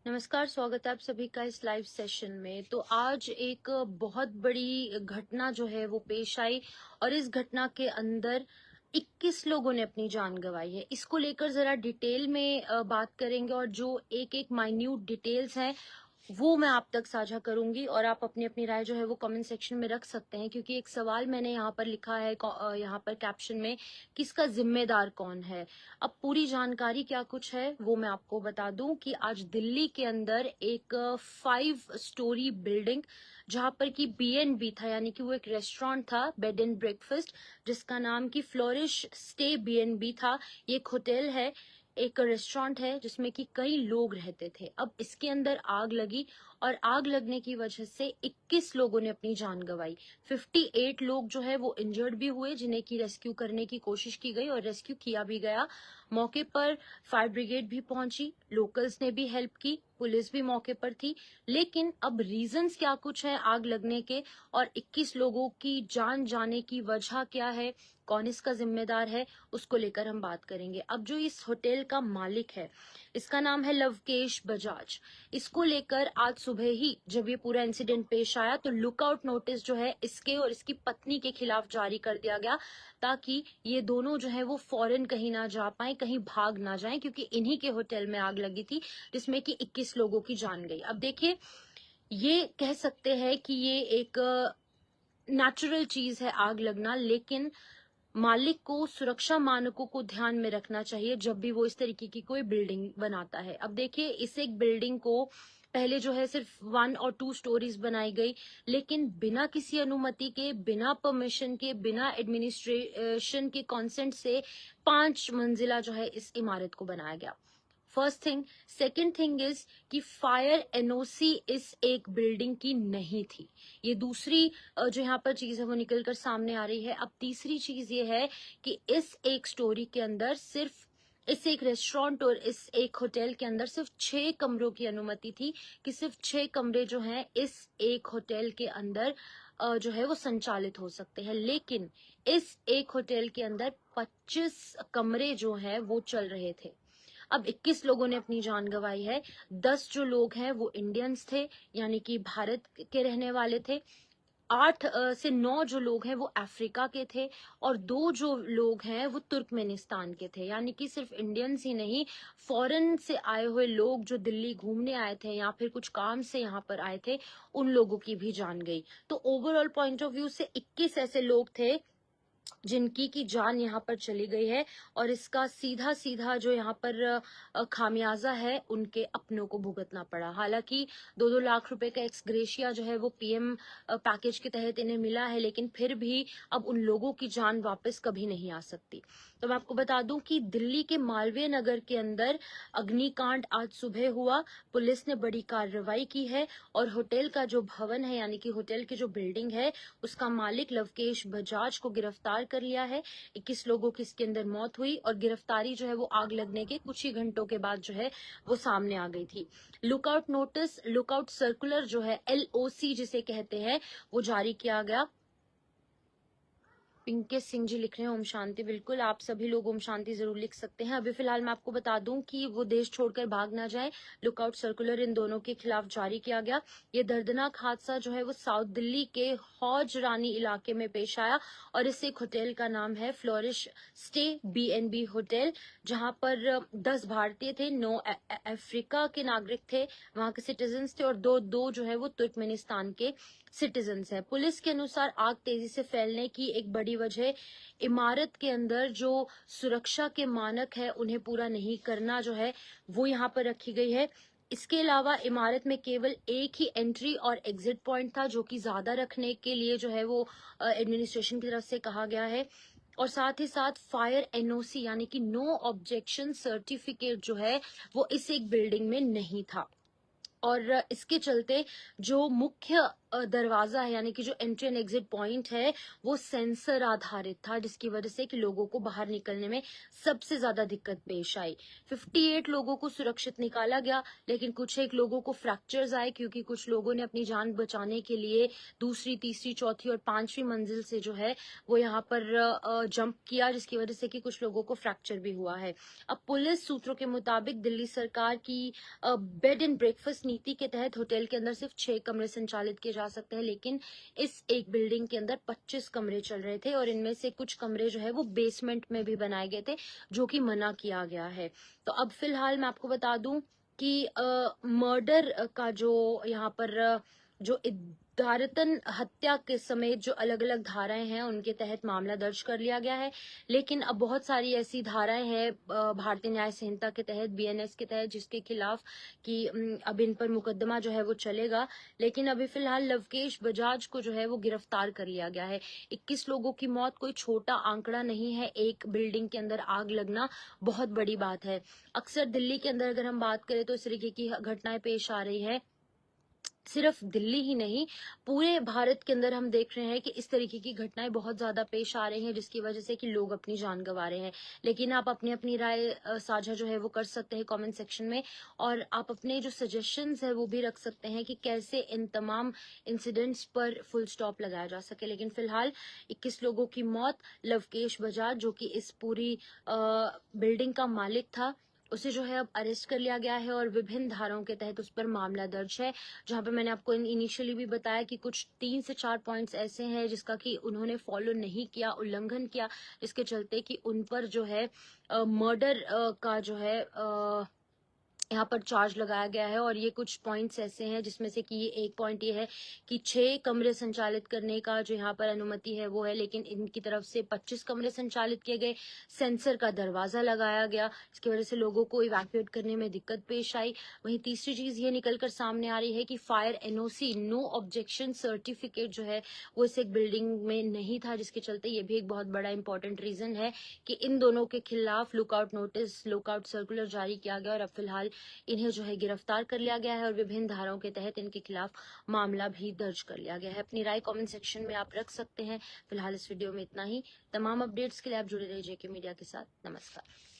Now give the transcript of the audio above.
नमस्कार, स्वागत है आप सभी का इस लाइव सेशन में। तो आज एक बहुत बड़ी घटना जो है वो पेश आई और इस घटना के अंदर 21 लोगों ने अपनी जान गंवाई है। इसको लेकर जरा डिटेल में बात करेंगे और जो एक एक माइन्यूट डिटेल्स हैं वो मैं आप तक साझा करूंगी और आप अपनी अपनी राय जो है वो कमेंट सेक्शन में रख सकते हैं, क्योंकि एक सवाल मैंने यहाँ पर लिखा है यहाँ पर कैप्शन में, किसका जिम्मेदार कौन है। अब पूरी जानकारी क्या कुछ है वो मैं आपको बता दूं कि आज दिल्ली के अंदर एक 5 स्टोरी बिल्डिंग, जहां पर कि BNB था, यानी कि वो एक रेस्टोरेंट था, बेड एंड ब्रेकफास्ट, जिसका नाम की फ्लोरिश स्टे BNB था। ये एक होटल है, एक रेस्टोरेंट है जिसमें कि कई लोग रहते थे। अब इसके अंदर आग लगी और आग लगने की वजह से 21 लोगों ने अपनी जान गंवाई। 58 लोग जो है वो इंजर्ड भी हुए, जिन्हें की रेस्क्यू करने की कोशिश की गई और रेस्क्यू किया भी गया। मौके पर फायर ब्रिगेड भी पहुंची, लोकल्स ने भी हेल्प की, पुलिस भी मौके पर थी। लेकिन अब रीजंस क्या कुछ है आग लगने के और 21 लोगों की जान जाने की वजह क्या है, कौन इसका जिम्मेदार है, उसको लेकर हम बात करेंगे। अब जो इस होटल का मालिक है, इसका नाम है लवकेश बजाज। इसको लेकर आज सुबह ही जब ये पूरा इंसिडेंट पेश आया तो लुकआउट नोटिस जो है इसके और इसकी पत्नी के खिलाफ जारी कर दिया गया, ताकि ये दोनों जो है वो फौरन कहीं ना जा पाए, कहीं भाग ना जाएं, क्योंकि इन्हीं के होटल में आग लगी थी जिसमें कि 21 लोगों की जान गई। अब देखिए, ये कह सकते हैं कि ये एक नेचुरल चीज है आग लगना, लेकिन मालिक को सुरक्षा मानकों को ध्यान में रखना चाहिए जब भी वो इस तरीके की कोई बिल्डिंग बनाता है। अब देखिए, इस एक बिल्डिंग को पहले जो है सिर्फ 1 और 2 स्टोरीज बनाई गई, लेकिन बिना किसी अनुमति के, बिना परमिशन के, बिना एडमिनिस्ट्रेशन के कॉन्सेंट से 5 मंजिला जो है इस इमारत को बनाया गया। First thing. Second thing is कि फायर NOC इस एक बिल्डिंग की नहीं थी। ये दूसरी जो यहाँ पर चीज है वो निकल कर सामने आ रही है। अब तीसरी चीज ये है कि इस एक स्टोरी के अंदर सिर्फ इस एक रेस्टोरेंट और इस एक होटल के अंदर सिर्फ 6 कमरों की अनुमति थी, कि सिर्फ 6 कमरे जो हैं इस एक होटल के अंदर जो है वो संचालित हो सकते हैं। लेकिन इस एक होटल के अंदर 25 कमरे जो हैं वो चल रहे थे। अब 21 लोगों ने अपनी जान गंवाई है। 10 जो लोग हैं वो इंडियंस थे, यानी कि भारत के रहने वाले थे। 8 से 9 जो लोग हैं वो अफ्रीका के थे और 2 जो लोग हैं वो तुर्कमेनिस्तान के थे। यानी कि सिर्फ इंडियंस ही नहीं, फॉरेन से आए हुए लोग जो दिल्ली घूमने आए थे या फिर कुछ काम से यहाँ पर आए थे, उन लोगों की भी जान गई। तो ओवरऑल पॉइंट ऑफ व्यू से 21 ऐसे लोग थे जिनकी की जान यहाँ पर चली गई है और इसका सीधा सीधा जो यहाँ पर खामियाजा है उनके अपनों को भुगतना पड़ा। हालांकि 2-2 लाख रुपए का एक्सग्रेशिया जो है वो PM पैकेज के तहत इन्हें मिला है, लेकिन फिर भी अब उन लोगों की जान वापस कभी नहीं आ सकती। तो मैं आपको बता दूं कि दिल्ली के मालवीय नगर के अंदर अग्निकांड आज सुबह हुआ। पुलिस ने बड़ी कार्रवाई की है और होटल का जो भवन है, यानी कि होटल की जो बिल्डिंग है, उसका मालिक लवकेश बजाज को गिरफ्तार कर लिया है। 21 लोगों की इसके अंदर मौत हुई और गिरफ्तारी जो है वो आग लगने के कुछ ही घंटों के बाद जो है वो सामने आ गई थी। लुकआउट नोटिस, लुकआउट सर्कुलर जो है, LOC जिसे कहते हैं, वो जारी किया गया। पिंकेश सिंह जी लिख रहे हैं ओम शांति। बिल्कुल, आप सभी लोग ओम शांति जरूर लिख सकते हैं। अभी फिलहाल मैं आपको बता दूं कि वो देश छोड़कर भाग ना जाए, लुकआउट सर्कुलर इन दोनों के खिलाफ जारी किया गया। ये दर्दनाक हादसा जो है वो साउथ दिल्ली के हौज रानी इलाके में पेश आया और इस एक होटल का नाम है फ्लोरिश स्टे BNB होटल, जहां पर 10 भारतीय थे, 9 अफ्रीका के नागरिक थे, वहां के सिटीजन्स थे, और दो जो है वो तुर्कमेनिस्तान के सिटीजन्स हैं। पुलिस के अनुसार आग तेजी से फैलने की एक बड़ी वजह इमारत के अंदर जो सुरक्षा के मानक है उन्हें पूरा नहीं करना जो है वो यहाँ पर रखी गई है। इसके अलावा इमारत में केवल एक ही एंट्री और एग्जिट पॉइंट था, जो कि ज्यादा रखने के लिए जो है वो एडमिनिस्ट्रेशन की तरफ से कहा गया है। और साथ ही साथ फायर NOC यानी कि नो ऑब्जेक्शन सर्टिफिकेट जो है वो इस एक बिल्डिंग में नहीं था। और इसके चलते जो मुख्य दरवाजा है यानी कि जो एंट्री एंड एग्जिट पॉइंट है वो सेंसर आधारित था, जिसकी वजह से कि लोगों को बाहर निकलने में सबसे ज्यादा दिक्कत पेश आई। 58 लोगों को सुरक्षित निकाला गया, लेकिन कुछ एक लोगों को फ्रैक्चर्स आए क्योंकि कुछ लोगों ने अपनी जान बचाने के लिए दूसरी, तीसरी, चौथी और पांचवी मंजिल से जो है वो यहाँ पर जंप किया, जिसकी वजह से कि कुछ लोगों को फ्रैक्चर भी हुआ है। अब पुलिस सूत्रों के मुताबिक दिल्ली सरकार की बेड एंड ब्रेकफास्ट नीति के तहत होटल के अंदर सिर्फ 6 कमरे संचालित किए जा सकते हैं, लेकिन इस एक बिल्डिंग के अंदर 25 कमरे चल रहे थे और इनमें से कुछ कमरे जो है वो बेसमेंट में भी बनाए गए थे, जो कि मना किया गया है। तो अब फिलहाल मैं आपको बता दूं कि मर्डर का जो यहाँ पर जो दारतन हत्या के समेत जो अलग अलग धाराएं हैं उनके तहत मामला दर्ज कर लिया गया है। लेकिन अब बहुत सारी ऐसी धाराएं हैं भारतीय न्याय संहिता के तहत, बीएनएस के तहत, जिसके खिलाफ कि अब इन पर मुकदमा जो है वो चलेगा। लेकिन अभी फिलहाल लवकेश बजाज को जो है वो गिरफ्तार कर लिया गया है। 21 लोगों की मौत कोई छोटा आंकड़ा नहीं है। एक बिल्डिंग के अंदर आग लगना बहुत बड़ी बात है। अक्सर दिल्ली के अंदर अगर हम बात करें तो इस तरीके की घटनाएं पेश आ रही है। सिर्फ दिल्ली ही नहीं, पूरे भारत के अंदर हम देख रहे हैं कि इस तरीके की घटनाएं बहुत ज्यादा पेश आ रही हैं, जिसकी वजह से कि लोग अपनी जान गंवा रहे हैं। लेकिन आप अपनी अपनी राय साझा जो है वो कर सकते हैं कमेंट सेक्शन में, और आप अपने जो सजेशंस है वो भी रख सकते हैं कि कैसे इन तमाम इंसिडेंट्स पर फुल स्टॉप लगाया जा सके। लेकिन फिलहाल 21 लोगों की मौत, लवकेश बजाज जो कि इस पूरी बिल्डिंग का मालिक था, उसे जो है अब अरेस्ट कर लिया गया है और विभिन्न धाराओं के तहत उस पर मामला दर्ज है। जहां पे मैंने आपको इनिशियली भी बताया कि कुछ 3 से 4 पॉइंट्स ऐसे हैं जिसका कि उन्होंने फॉलो नहीं किया, उल्लंघन किया, जिसके चलते कि उन पर जो है मर्डर का जो है यहाँ पर चार्ज लगाया गया है। और ये कुछ पॉइंट्स ऐसे हैं जिसमें से कि ये एक पॉइंट ये है कि 6 कमरे संचालित करने का जो यहाँ पर अनुमति है वो है, लेकिन इनकी तरफ से 25 कमरे संचालित किए गए, सेंसर का दरवाजा लगाया गया, इसकी वजह से लोगों को इवैक्यूएट करने में दिक्कत पेश आई। वहीं तीसरी चीज ये निकलकर सामने आ रही है कि fire NOC, no objection certificate जो है वो इस एक बिल्डिंग में नहीं था, जिसके चलते ये भी एक बहुत बड़ा इंपॉर्टेंट रीजन है कि इन दोनों के खिलाफ लुकआउट नोटिस, लुकआउट सर्कुलर जारी किया गया और अब फिलहाल इन्हें जो है गिरफ्तार कर लिया गया है और विभिन्न धाराओं के तहत इनके खिलाफ मामला भी दर्ज कर लिया गया है। अपनी राय कमेंट सेक्शन में आप रख सकते हैं। फिलहाल इस वीडियो में इतना ही। तमाम अपडेट्स के लिए आप जुड़े रहिए जेके मीडिया के साथ। नमस्कार।